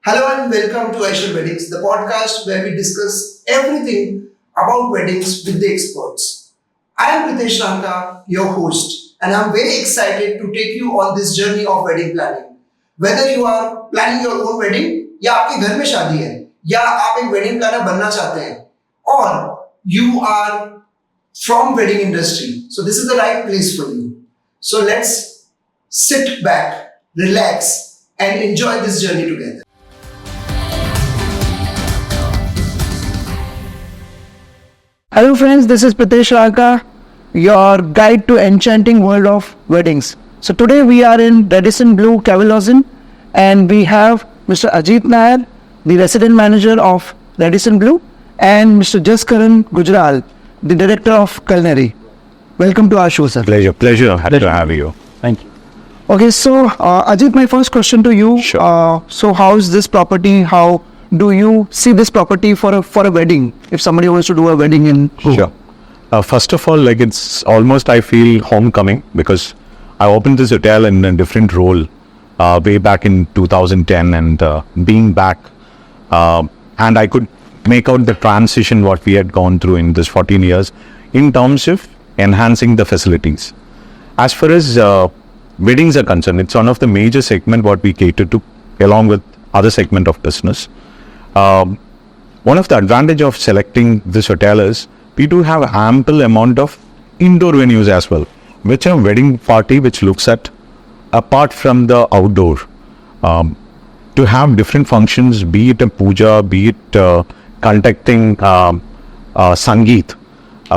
Hello and welcome to Aishal Weddings, the podcast where we discuss everything about weddings with the experts. I am Pritesh Ranka, your host, and I'm very excited to take you on this journey of wedding planning. Whether you are planning your own wedding, या आपके घर में शादी है, या आप एक wedding planner बनना चाहते हैं, or you are from wedding industry, so this is the right place for you. So let's sit back, relax, and enjoy this journey together. Hello friends, this is Pritesh Ranka, your guide to enchanting world of weddings. So today we are in Radisson Blu Goa and we have Mr. Ajit Nair, the resident manager of Radisson Blu, and Mr. Jaskaran Gujral, the director of Culinary. Welcome to our show, sir. Pleasure to have you. Thank you. Okay, so Ajit, my first question to you. Sure. So how is this property? How do you see this property for a wedding? If somebody wants to do a wedding in Goa? Sure. First of all, it's almost, I feel, homecoming because I opened this hotel in a different role way back in 2010, and being back, and I could make out the transition what we had gone through in this 14 years in terms of enhancing the facilities. As far as weddings are concerned, it's one of the major segment what we cater to along with other segment of business. One of the advantage of selecting this hotel is we do have ample amount of indoor venues as well, which are wedding party which looks at apart from the outdoor, to have different functions, be it a puja, be it conducting sangeet.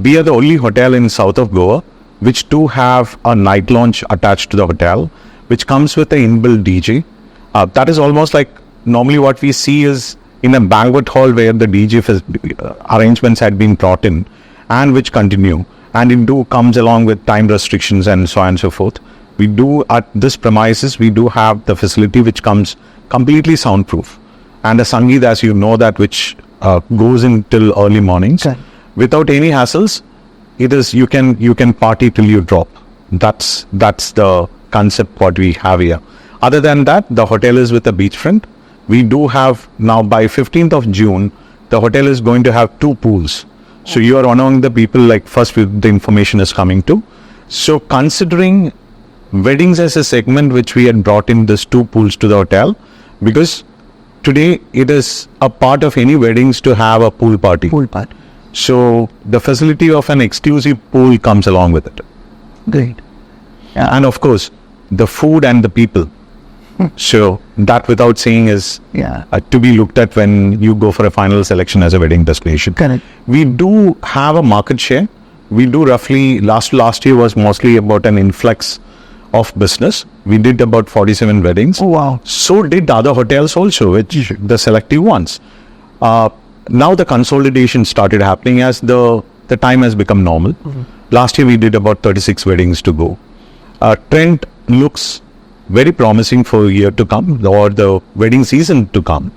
We are the only hotel in south of Goa which do have a night lounge attached to the hotel, which comes with an inbuilt DJ. That is almost like normally what we see is in a banquet hall where the DJ arrangements had been brought in and which continue, and it comes along with time restrictions and so on and so forth. We do at this premises, we do have the facility which comes completely soundproof, and a sangeet, as you know, that which goes in till early mornings. Okay. Without any hassles. It is you can party till you drop. That's the concept what we have here. Other than that, the hotel is with a beachfront. We do have now by 15th of June, the hotel is going to have 2 pools. So you are among the people like first the information is coming to. So considering weddings as a segment which we had brought in these 2 pools to the hotel, because today it is a part of any weddings to have a pool party. Pool party. So the facility of an exclusive pool comes along with it. Great. Yeah. And of course, the food and the people. So that without saying is to be looked at when you go for a final selection as a wedding destination. Correct. We do have a market share. We do roughly, last year was mostly about an influx of business. We did about 47 weddings. Oh, wow. So did other hotels also, which the selective ones. Now the consolidation started happening as the time has become normal. Mm-hmm. Last year we did about 36 weddings to go. Trend looks very promising for a year to come, or the wedding season to come,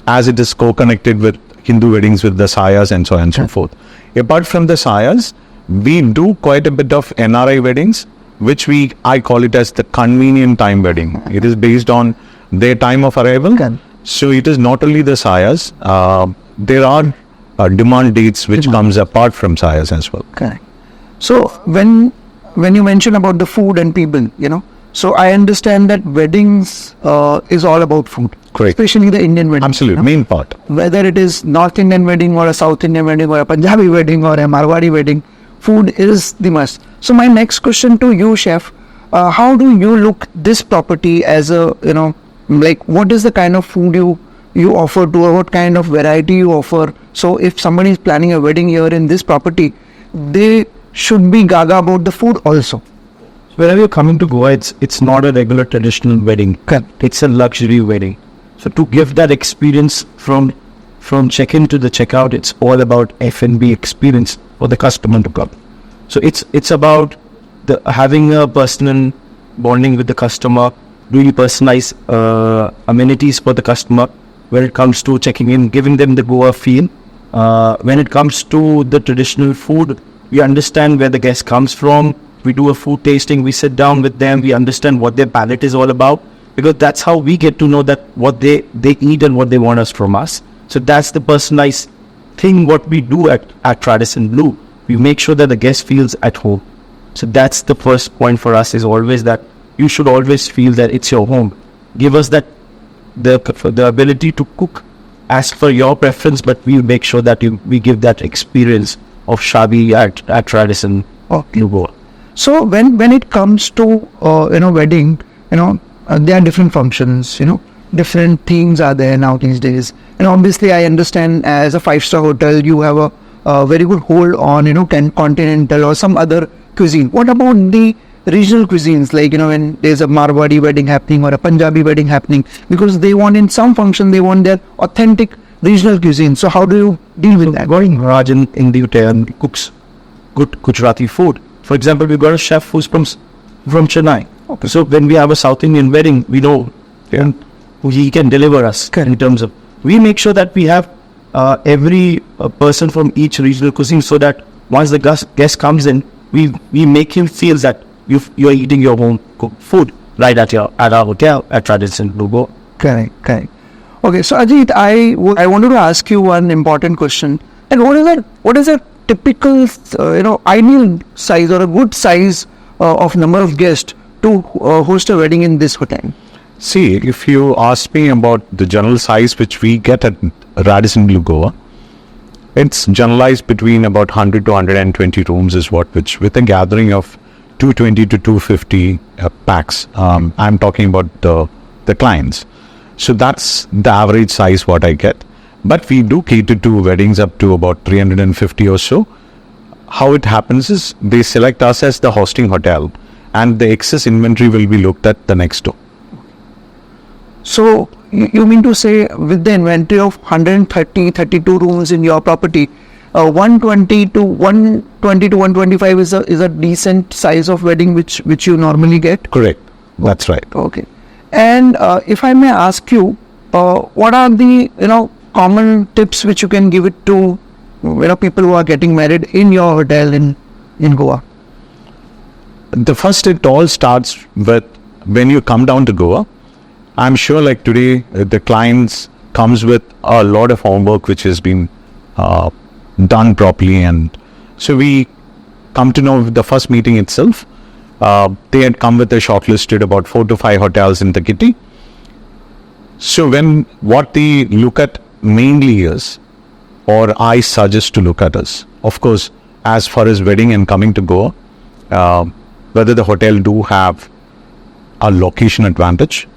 as it is co-connected with Hindu weddings with the sayas and so on and so forth. Apart from the sayas, we do quite a bit of NRI weddings, which I call it as the convenient time wedding. It is based on their time of arrival. Okay. So it is not only the sayas, there are demand dates which comes apart from sayas as well. Correct. So when you mention about the food and people, so I understand that weddings is all about food. Correct. Especially the Indian wedding. Absolutely, main part. Whether it is North Indian wedding or a South Indian wedding or a Punjabi wedding or a Marwari wedding, food is the must. So my next question to you, chef, how do you look this property as a, what is the kind of food you offer to, or what kind of variety you offer? So if somebody is planning a wedding here in this property, they should be gaga about the food also. Whenever you're coming to Goa, it's not a regular traditional wedding. Correct. It's a luxury wedding. So to give that experience from check-in to the checkout, it's all about F&B experience for the customer to come. So it's about having a personal bonding with the customer, doing personalized amenities for the customer. When it comes to checking in, giving them the Goa feel. When it comes to the traditional food, we understand where the guest comes from. We do a food tasting. We sit down with them. We understand what their palate is all about. because that's how we get to know that what they eat and what they want us from us. So that's the personalized thing what we do at Radisson Blu. We make sure that the guest feels at home. So that's the first point for us, is always that you should always feel that it's your home. Give us that the ability to cook as per your preference, but we make sure that we give that experience of Shabi at Radisson Blu Goa. So when it comes to wedding, there are different functions, different themes are there now these days. And obviously I understand as a 5-star hotel you have a very good hold on continental or some other cuisine. What about the regional cuisines, like when there's a Marwadi wedding happening or a Punjabi wedding happening, because they want, in some function they want their authentic regional cuisine. So how do you deal with that? Going Rajan in the hotel cooks good Gujarati food. For example, we've got a chef who's from Chennai. Okay. So when we have a South Indian wedding, we know who he can deliver us. Correct. In terms of, we make sure that we have every person from each regional cuisine, so that once the guest comes in, we make him feel that you're eating your home cooked food right at our hotel at Radisson Blu Goa. Correct. Okay, so Ajit, I wanted to ask you one important question. And what is a typical ideal size or a good size of number of guests to host a wedding in this hotel? See, if you ask me about the general size which we get at Radisson Blu Goa, it's generalized between about 100 to 120 rooms is which with a gathering of 220 to 250 packs. I'm talking about the clients. So that's the average size what I get. But we do cater to weddings up to about 350 or so. How it happens is they select us as the hosting hotel, and the excess inventory will be looked at the next door. So you mean to say, with the inventory of 32 rooms in your property, 120 to 125 is a decent size of wedding which you normally get? Correct. That's right. Okay. And if I may ask you, what are the common tips which you can give it to people who are getting married in your hotel in Goa? The first, it all starts with when you come down to Goa. I'm sure like today the clients comes with a lot of homework which has been done properly, and so we come to know the first meeting itself. They had come with a shortlisted about 4 to 5 hotels in the kitty. So what they look at mainly is, or I suggest to look at is, of course, as far as wedding and coming to Goa, whether the hotel do have a location advantage,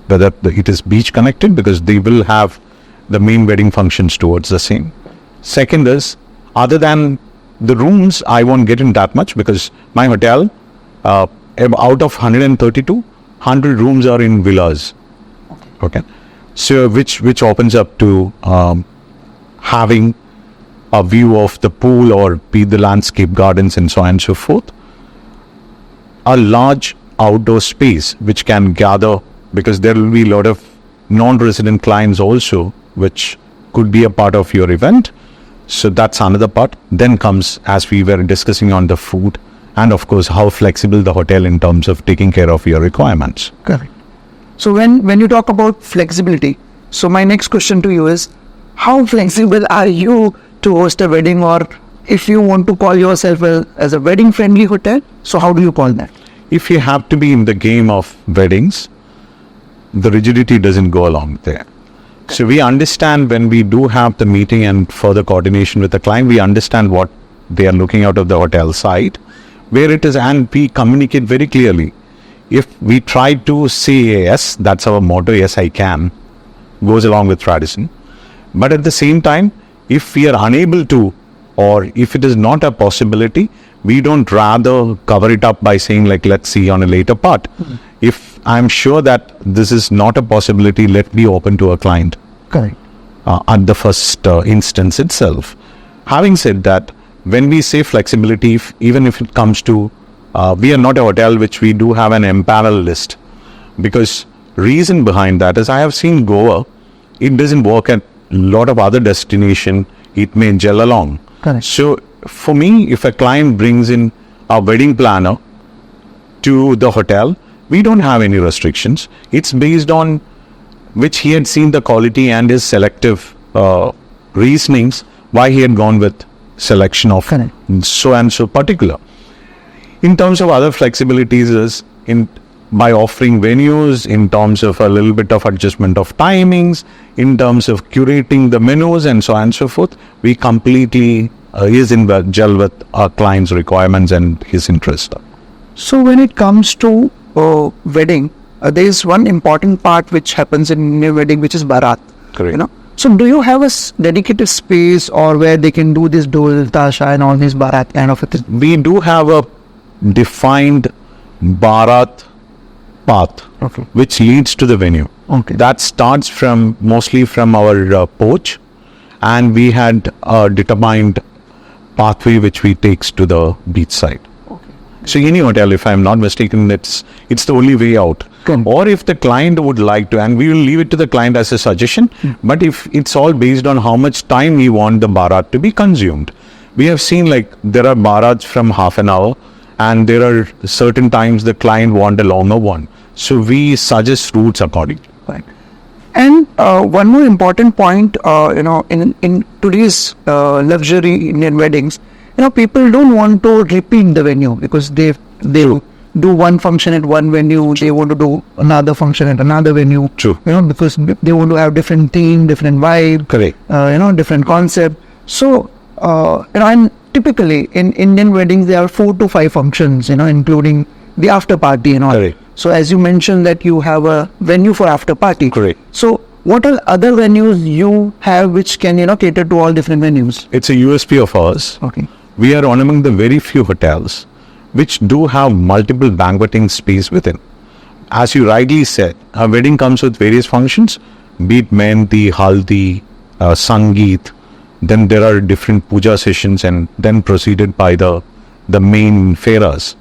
whether it is beach connected, because they will have the main wedding functions towards the same. Second is, other than the rooms, I won't get in that much, because my hotel, out of 132, 100 rooms are in villas. Okay. So which opens up to having a view of the pool or be the landscape gardens and so on and so forth. A large outdoor space which can gather, because there will be a lot of non-resident clients also which could be a part of your event. So that's another part. Then comes, as we were discussing, on the food, and of course how flexible the hotel in terms of taking care of your requirements. Correct. So when you talk about flexibility, so my next question to you is, how flexible are you to host a wedding, or if you want to call yourself as a wedding friendly hotel, so how do you call that? If you have to be in the game of weddings, the rigidity doesn't go along there. So we understand when we do have the meeting and further coordination with the client, we understand what they are looking out of the hotel side, where it is, and we communicate very clearly. If we try to say yes, that's our motto, yes I can, goes along with Radisson. But at the same time, if we are unable to, or if it is not a possibility, we don't rather cover it up by saying like, let's see on a later part. If I'm sure that this is not a possibility, let me open to a client. Correct. At the first instance itself. Having said that, when we say flexibility, even if it comes to, we are not a hotel which we do have an empanel list, because reason behind that is I have seen Goa, it doesn't work at a lot of other destination, it may gel along. Correct. So for me, if a client brings in a wedding planner to the hotel, We don't have any restrictions. It's based on which he had seen the quality and his selective reasonings why he had gone with selection of Correct. so and so particular. In terms of other flexibilities is in by offering venues, in terms of a little bit of adjustment of timings, in terms of curating the menus and so on and so forth, we completely is in the gel with our client's requirements and his interest. So when it comes to wedding, there is one important part which happens in a wedding, which is barat. Correct. You know. So do you have a dedicated space or where they can do this dol, tasha and all this barat kind of a thing? We do have a defined barat path, Okay. which leads to the venue. Okay. That starts mostly from our porch, and we had a determined pathway which we takes to the beach side. Okay. So any hotel, if I'm not mistaken, it's the only way out. Correct. Or if the client would like to, and we will leave it to the client as a suggestion, but if it's all based on how much time we want the barat to be consumed. We have seen like there are barats from half an hour, and there are certain times the client want a longer one. So we suggest routes accordingly. Right. And one more important point, in today's luxury Indian weddings, people don't want to repeat the venue because they do one function at one venue, they want to do another function at another venue. True. Because they want to have different theme, different vibe. Correct. Different concept. So, and typically in Indian weddings there are 4 to 5 functions, including the after party and all. Correct. So as you mentioned that you have a venue for after party. Correct. So what are other venues you have which can, cater to all different venues? It's a USP of ours. Okay. We are one among the very few hotels which do have multiple banqueting space within. As you rightly said, a wedding comes with various functions, be it mehndi, haldi, sangeet, then there are different puja sessions and then proceeded by the main fairas.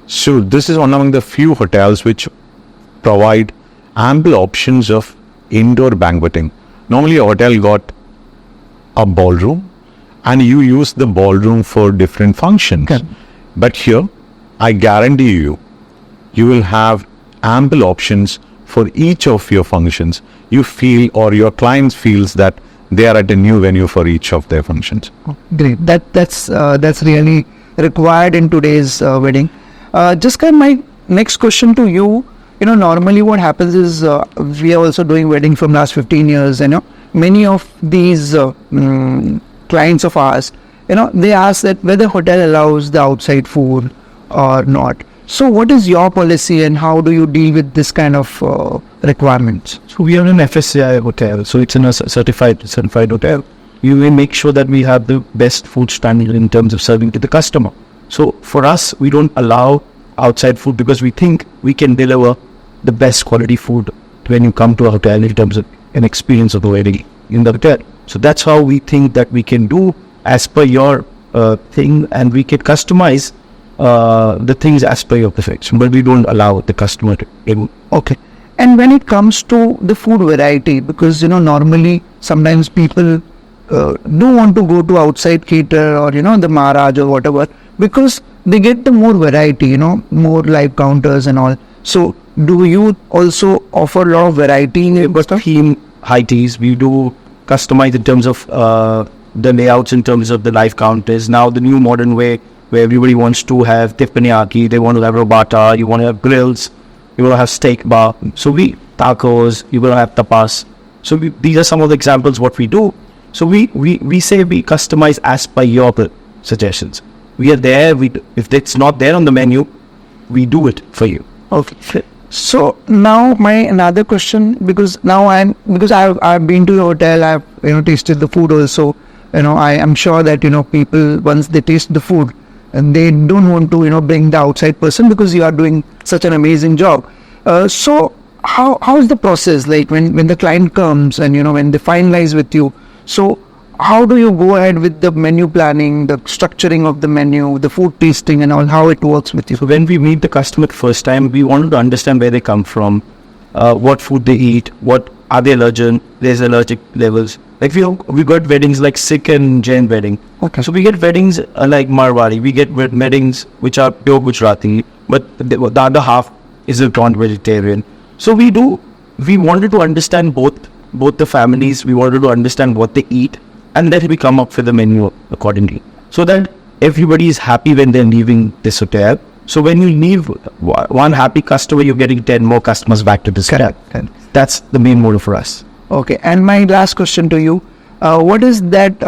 So this is one among the few hotels which provide ample options of indoor banqueting. Normally a hotel got a ballroom and you use the ballroom for different functions. Okay. But here, I guarantee you will have ample options for each of your functions. You feel or your clients feels that they are at a new venue for each of their functions. Great. That's really required in today's wedding. My next question to you, normally what happens is we are also doing wedding from last 15 years, many of these clients of ours, they ask that whether hotel allows the outside food or not. So what is your policy and how do you deal with this kind of requirements? So we are an FSCI hotel, so it's in a certified hotel. We will make sure that we have the best food standard in terms of serving to the customer. So for us, we don't allow outside food because we think we can deliver the best quality food when you come to a hotel in terms of an experience of the wedding in the hotel. So that's how we think that we can do as per your thing, and we can customize the things as per your perfection, but we don't allow the customer to. Okay. And when it comes to the food variety, because normally sometimes people do want to go to outside cater or the Maharaj or whatever, because they get the more variety, more live counters and all. So do you also offer a lot of variety in your stuff? Theme high teas, we do customize in terms of the layouts, in terms of the live counters. Now the new modern way where everybody wants to have teppanyaki, they want to have robata, you want to have grills, you want to have steak bar. So we tacos, you want to have tapas. So these are some of the examples what we do. So we say we customize as per your suggestions. We are there. If it's not there on the menu, we do it for you. Okay. So now my another question, because now I've been to your hotel, I've tasted the food also. I am sure that people, once they taste the food, and they don't want to bring the outside person because you are doing such an amazing job. So how is the process like when the client comes and when they finalize with you? So how do you go ahead with the menu planning, the structuring of the menu, the food tasting and all, how it works with you? So when we meet the customer the first time, we wanted to understand where they come from, what food they eat, what are they allergic, there's allergic levels. Like we got weddings like Sikh and Jain wedding. Okay. So we get weddings like Marwari, we get weddings which are pure Gujarati, but the other half is it non-vegetarian? So we wanted to understand both the families. We wanted to understand what they eat, and then we come up with the menu accordingly, so that everybody is happy when they're leaving this hotel. So when you leave one happy customer, you're getting 10 more customers back to this hotel. That's the main motive for us. Okay, and my last question to you, what is that,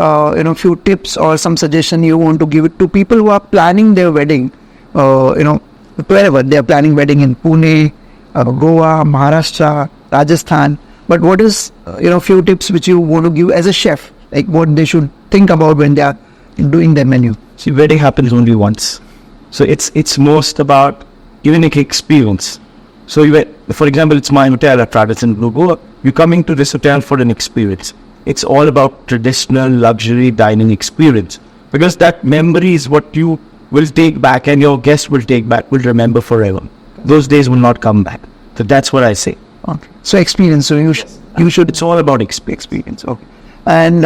few tips or some suggestion you want to give it to people who are planning their wedding, wherever they are planning wedding in Pune, Goa, Maharashtra, Rajasthan, but what is, few tips which you want to give as a chef, like what they should think about when they are doing their menu? See, wedding happens only once. So it's most about unique experience. So for example, it's my hotel at Radisson Blu Goa. You're coming to this hotel for an experience. It's all about traditional luxury dining experience, because that memory is what you will take back and your guests will remember forever. Those days will not come back. So that's what I say. Okay. So experience. So you should. It's all about experience. Okay. And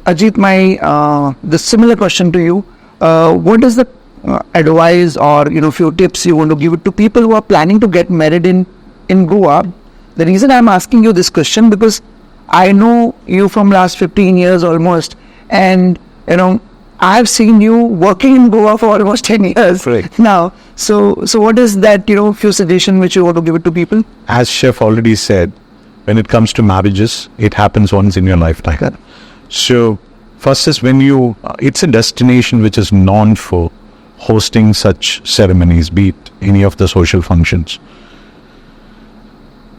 Ajit, the similar question to you. What is the advice or few tips you want to give it to people who are planning to get married in Goa? The reason I'm asking you this question, because I know you from last 15 years almost, and I've seen you working in Goa for almost 10 years now. So what is that few suggestions which you want to give it to people? As Chef already said, when it comes to marriages, it happens once in your lifetime. Correct. So first is it's a destination which is known for hosting such ceremonies, be it any of the social functions.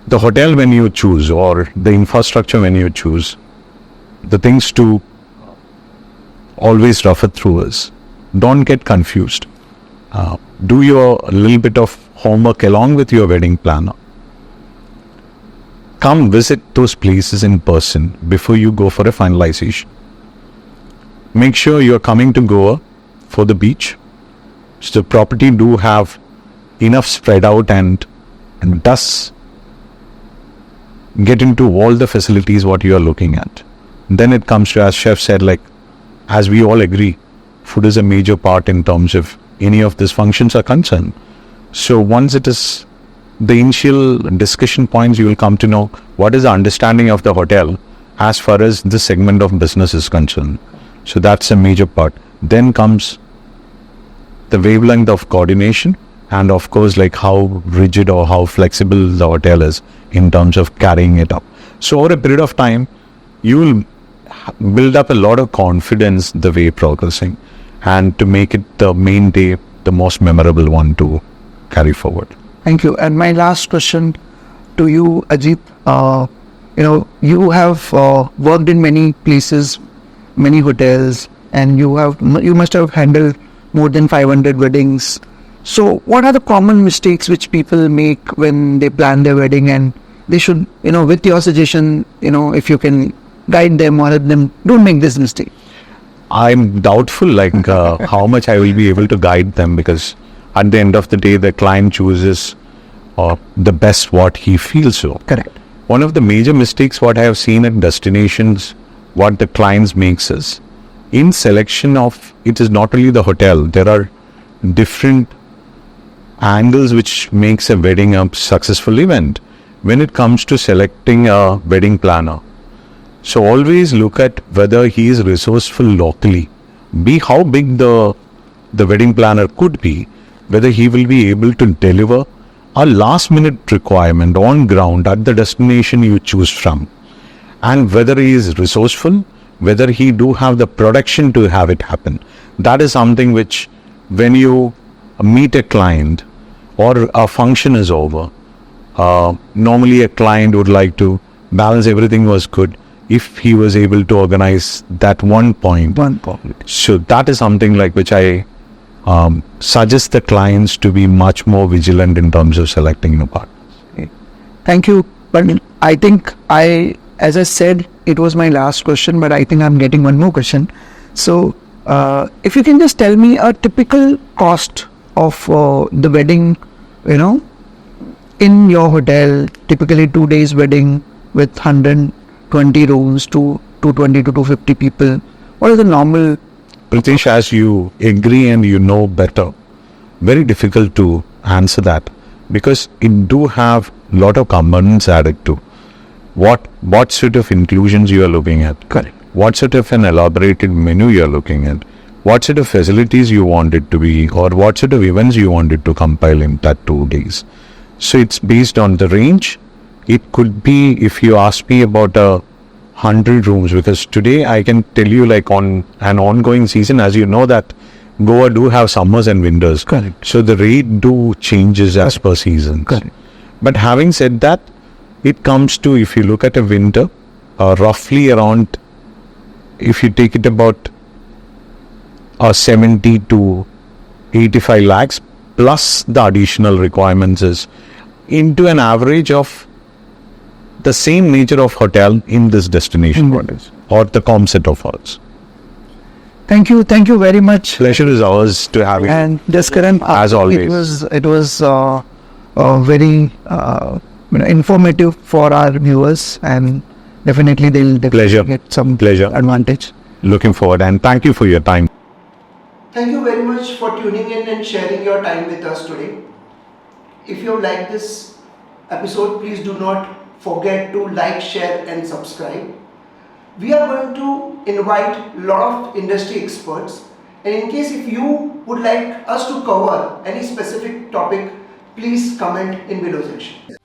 The hotel when you choose, or the infrastructure when you choose, the things to always refer through is, don't get confused. Do your little bit of homework along with your wedding planner. Come visit those places in person before you go for a finalization. Make sure you're coming to Goa for the beach. So the property do have enough spread out and thus get into all the facilities what you are looking at. Then it comes to, as Chef said, as we all agree, food is a major part in terms of any of these functions are concerned. So once it is the initial discussion points, you will come to know what is the understanding of the hotel as far as this segment of business is concerned. So that's a major part. Then comes the wavelength of coordination, and of course how rigid or how flexible the hotel is in terms of carrying it up. So over a period of time, you will build up a lot of confidence the way progressing, and to make it the main day the most memorable one to carry forward. Thank you. And my last question to you, Ajit, you have worked in many places, many hotels, and you must have handled more than 500 weddings. So what are the common mistakes which people make when they plan their wedding, and they should, with your suggestion, if you can guide them or help them, don't make this mistake? I'm doubtful how much I will be able to guide them, because at the end of the day, the client chooses the best what he feels so. Correct. One of the major mistakes what I have seen at destinations, what the clients makes is, in selection of, it is not only the hotel, there are different angles which makes a wedding a successful event. When it comes to selecting a wedding planner, so always look at whether he is resourceful locally, be how big the wedding planner could be, whether he will be able to deliver a last minute requirement on ground at the destination you choose from, and whether he is resourceful, whether he do have the production to have it happen. That is something which, when you meet a client or a function is over, normally a client would like to balance everything was good if he was able to organize that one point. So that is something which I suggest the clients to be much more vigilant in terms of selecting the partners. Okay. Thank you. But I think as I said, it was my last question, but I think I'm getting one more question. So if you can just tell me a typical cost of the wedding, in your hotel, typically 2 days wedding with 120 rooms to 220 to 250 people. What is the normal? Pritesh, as you agree and you know better, very difficult to answer that. because it do have a lot of components added to what sort of inclusions you are looking at. Correct. What sort of an elaborated menu you are looking at. What sort of facilities you want it to be, or what sort of events you want it to compile in that 2 days. So it's based on the range. It could be, if you ask me about 100 rooms, because today I can tell you, like, on an ongoing season, as you know that Goa do have summers and winters. Correct. So the rate do changes as per seasons. Correct. But having said that, it comes to, if you look at a winter, roughly around, if you take it about 70 to 85 lakhs plus the additional requirements is into an average of the same nature of hotel in this destination or the concept of ours. Thank you very much. Pleasure is ours to have you. And just Karan, As always. it was very informative for our viewers, and definitely they'll Pleasure. get some Pleasure. advantage. Looking forward, and thank you for your time. Thank you very much for tuning in and sharing your time with us today. If you like this episode, please do not forget to like, share and subscribe. We are going to invite a lot of industry experts, and in case if you would like us to cover any specific topic, please comment in below section.